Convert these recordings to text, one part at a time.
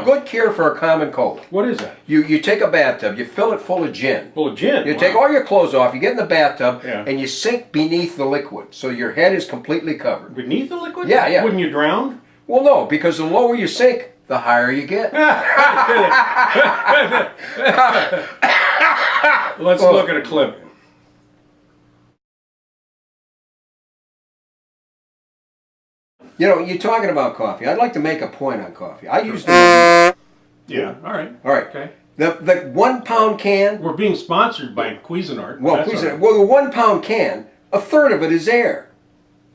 a good cure for a common cold. What is that? You take a bathtub, you fill it full of gin. Full of gin? You take all your clothes off, you get in the bathtub, and you sink beneath the liquid, so your head is completely covered. Beneath the liquid? Yeah, yeah. Wouldn't you drown? Well, no, because the lower you sink, the higher you get. Let's look at a clip. You know, you're talking about coffee. I'd like to make a point on coffee. I use the... Yeah, all right. All right. Okay. The 1 pound can... We're being sponsored by Cuisinart. Well, Cuisinart. Well, the 1 pound can, a third of it is air.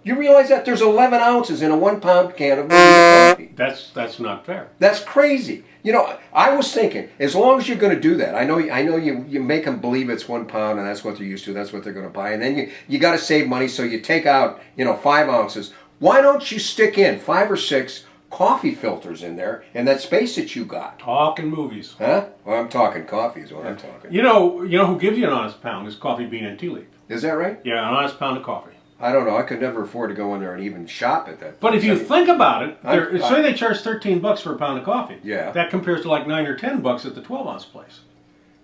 You realize that there's 11 ounces in a 1 pound can of coffee? That's not fair. That's crazy. You know, I was thinking, as long as you're going to do that, I know you make them believe it's 1 pound and that's what they're used to, that's what they're going to buy, and then you got to save money, so you take out 5 ounces. Why don't you stick in 5 or 6 coffee filters in there in that space that you got? Talkin Movies. Huh? Well, I'm talking coffee is what I'm talking. You know who gives you an honest pound is Coffee Bean and Tea Leaf. Is that right? Yeah, an honest pound of coffee. I don't know. I could never afford to go in there and even shop at that. But if you think about it, say they charge $13 for a pound of coffee. Yeah. That compares to like $9 or $10 at the 12-ounce place.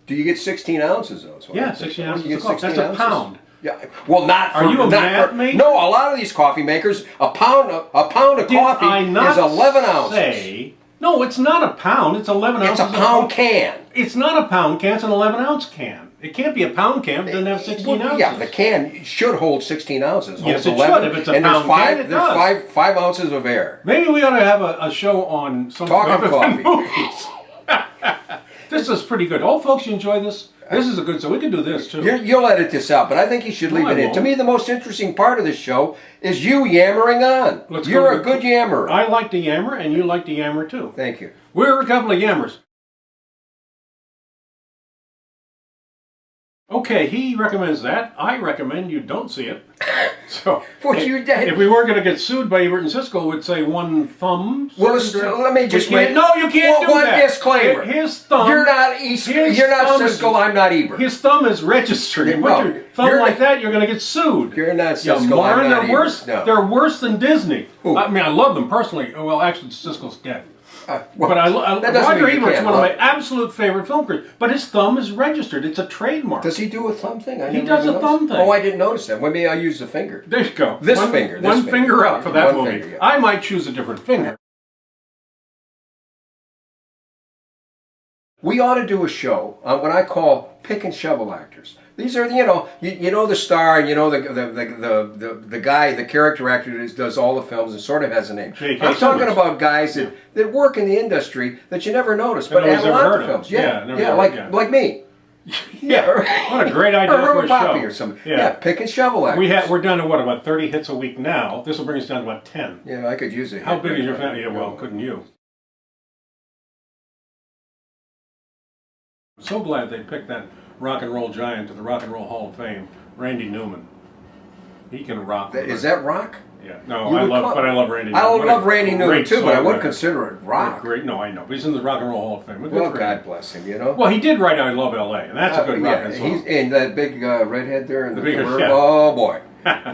Do you get 16 ounces though? Yeah, 16 ounces of coffee. That's a pound. Yeah. Well, not for... Are you a math mate? No, a lot of these coffee makers, a pound of coffee is 11 ounces. No, it's not a pound. It's 11 ounces. It's a pound can. It's not a pound can. It's an 11-ounce can. It can't be a pound can. It doesn't have 16 ounces. Yeah, the can should hold 16 ounces. Yes, it should. If it's a pound can, it does. There's 5 ounces of air. Maybe we ought to have a show on some Talkin coffee movies. This is pretty good. Oh, folks, you enjoy this? This is a good, so we can do this too. You'll edit this out, but I think you should leave it in. To me, the most interesting part of this show is you yammering on. You're a good yammerer. I like to yammer, and you like to yammer too. Thank you. We're a couple of yammers. Okay, he recommends that. I recommend you don't see it. So, if we weren't going to get sued by Ebert and Siskel, we'd say one thumb. Well, let me just no, you can't do that. One disclaimer. His thumb. You're not Siskel. I'm not Ebert. His thumb is registered. You put your thumb like that, you're going to get sued. You're not Siskel. I'm not Ebert. No. They're worse than Disney. Ooh. I mean, I love them personally. Well, actually, Siskel's dead. But Roger Ebert's one of my absolute favorite film critics. But his thumb is registered. It's a trademark. Does he do a thumb thing? He does a thumb thing. Oh, I didn't notice that. Maybe I'll use the finger. There you go. This finger. One finger up for that movie. Yeah. I might choose a different finger. We ought to do a show on what I call pick and shovel actors. These are, you know the star, and you know the guy, the character actor that does all the films and sort of has a name. I'm talking about guys that work in the industry that you never notice, but have a lot of films. Yeah, like me. Yeah, what a great idea for a show. Or something. Yeah, pick and shovel actors. We're down to what, about 30 hits a week now. This will bring us down to about 10. Yeah, I could use it. How big is your family? Yeah, well, couldn't you? I'm so glad they picked that rock and roll giant to the Rock and Roll Hall of Fame, Randy Newman. He can rock. Is that rock? Yeah. No, I love Randy Newman. I love Randy Newman too, but I wouldn't consider it rock. Great. No, I know. But he's in the Rock and Roll Hall of Fame. Well, God bless him, you know. Well, he did write I Love L.A., and that's a good rock song. He's in that big redhead there. And oh, boy.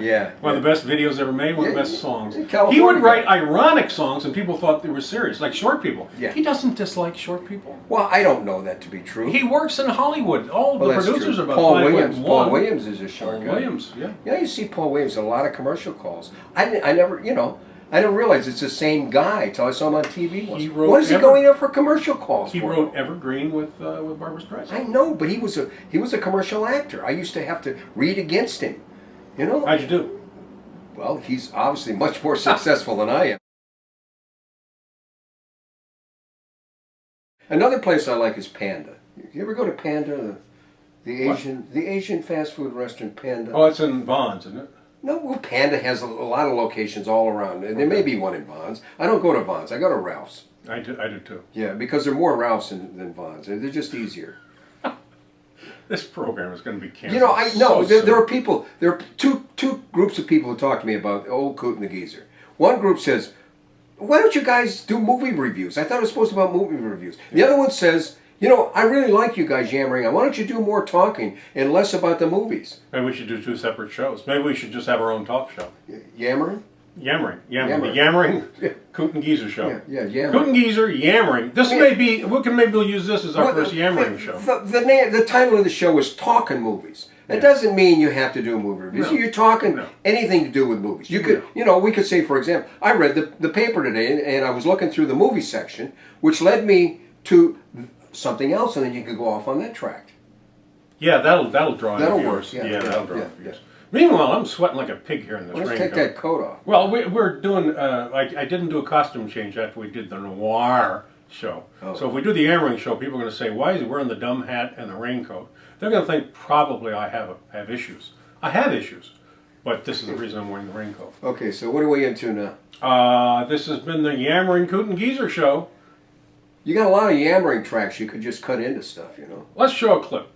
Yeah. One of the best videos ever made, one of the best songs. He would write ironic songs and people thought they were serious, like short people. Yeah. He doesn't dislike short people. Well, I don't know that to be true. He works in Hollywood. All the producers are about Paul Williams. Paul Williams is a short guy. Paul Williams, yeah. Yeah, you see Paul Williams in a lot of commercial calls. I never realize it's the same guy until I saw him on TV once. What is he going there for commercial calls? He wrote Evergreen with Barbra Streisand. I know, but he was a commercial actor. I used to have to read against him. You know? How'd you do? Well, he's obviously much more successful than I am. Another place I like is Panda. You ever go to Panda, the Asian fast food restaurant Panda? Oh, it's in Vons, isn't it? No, well, Panda has a lot of locations all around. There may be one in Vons. I don't go to Vons. I go to Ralph's. I do too. Yeah, because there are more Ralphs than Vons. They're just easier. This program is going to be canceled. You know, I know there are people. There are two groups of people who talk to me about Old Coot and the Geezer. One group says, "Why don't you guys do movie reviews? I thought it was supposed to be about movie reviews." The other one says, "You know, I really like you guys yammering on. Why don't you do more talking and less about the movies?" Maybe we should do 2 separate shows. Maybe we should just have our own talk show. Yammering? Yammering. The Yammering Coot and Geezer show. Yeah, Yammering. Coot and Geezer, Yammering. This may be, we can maybe use this as our first Yammering show. The title of the show is Talkin Movies. It doesn't mean you have to do movie reviews. No. You're talking anything to do with movies. You could, we could say, for example, I read the paper today, and I was looking through the movie section, which led me to something else, and then you could go off on that track. Yeah, that'll draw in That'll viewers. work. That'll draw in viewers. Meanwhile, I'm sweating like a pig here in this raincoat. Let's take that coat off. Well, we're doing, I didn't do a costume change after we did the noir show. Oh. So if we do the Yammering show, people are going to say, why is he wearing the dumb hat and the raincoat? They're going to think probably I have issues. I have issues, but this is the reason I'm wearing the raincoat. Okay, so what are we into now? This has been the Yammering Coot and Geezer show. You got a lot of yammering tracks you could just cut into stuff, Let's show a clip.